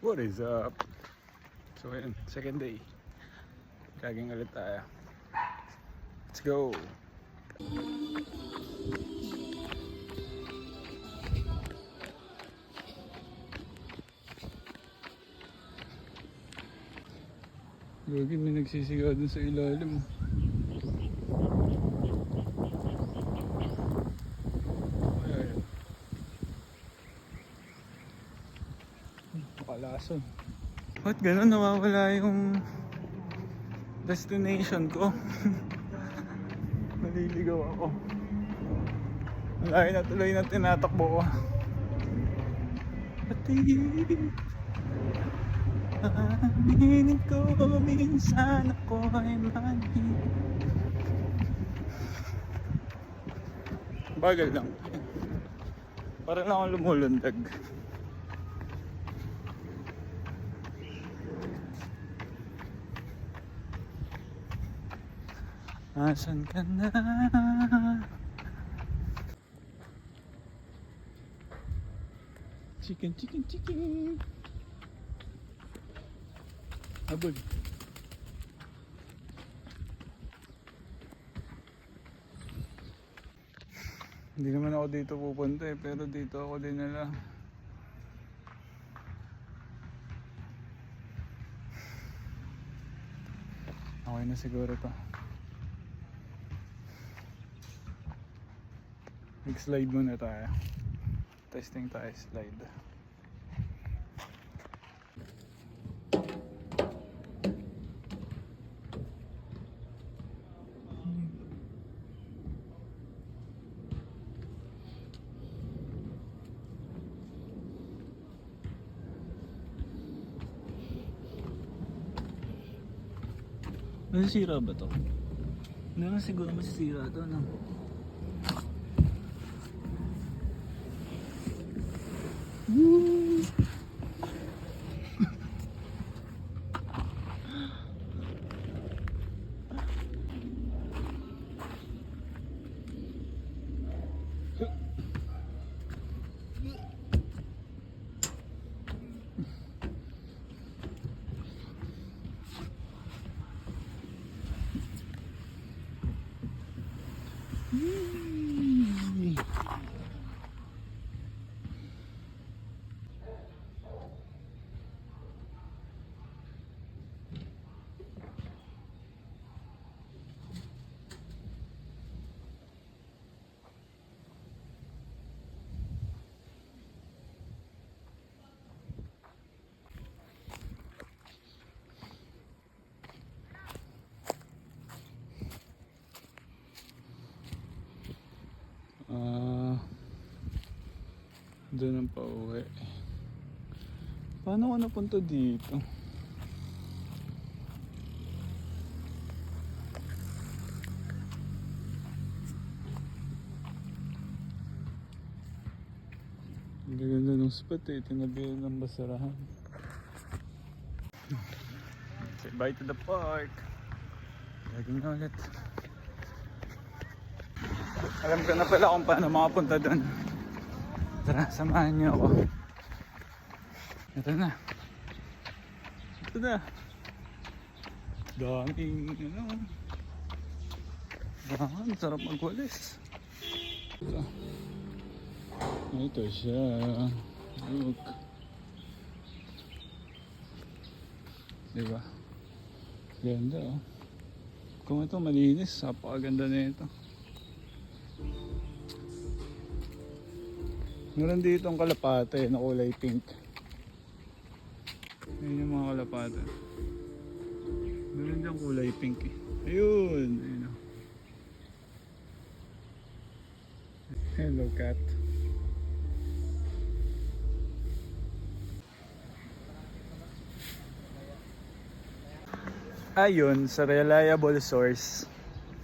What is up? So ayun, second day. Kaging ulit tayo. Let's go! Gagi, may nagsisigaw dun sa ilalim. Ayun. Pakalason. Ba't ganun nawawala yung destination ko? Naliligaw ako. Malayo na tuloy na tinatakbo ko. Pati aminin ko minsan ako ay mali. Bagal lang. Parang lang akong lumulundag. Asan ka na? Chicken, chicken, chicken. Habol. Hindi naman ako dito pupunta pero dito ako din nila. Okay na siguro to. Nag-slide muna tayo. Testing tayo slide. Masisira ba to? Hindi naman siguro masisira to, no? Woo! Doon ang pauwi. Paano ako napunta dito? Ang ganda ng spot eh. Tinabi ng basurahan. Say bye to the park. Laging ulit. Alam ko na pala kung paano makapunta doon. Tara, samahan niyo ako. Ito na. Ito na. Daming ano. Ang sarap magwalis. Ito siya. Look. Diba? Ganda oh. Kung ito malinis, napakaganda na ito. Meron dito ang kalapate na kulay pink. Ayun yung mga kalapate. Meron diyang kulay pink eh. Ayun! Ayun o. Hello cat. Ayun, sa reliable source,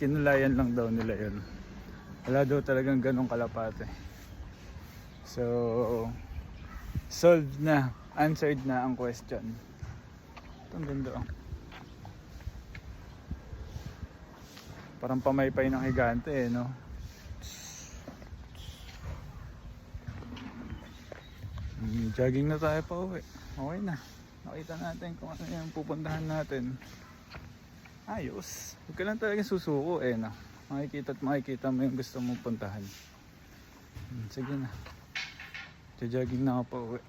kinulayan lang daw nila yun. Wala daw talagang ganong kalapate. So, solved na, answered na ang question. Ito ang ganda oh. Parang pamaypay ng higante eh, no? Jogging na tayo pa uwi. Okay na. Nakita natin kung ano yung pupuntahan natin. Ayos. Huwag ka lang talaga susuko eh na. Makikita at makikita mo yung gusto mong puntahan. Sige na. Jogging na ako pa uwi.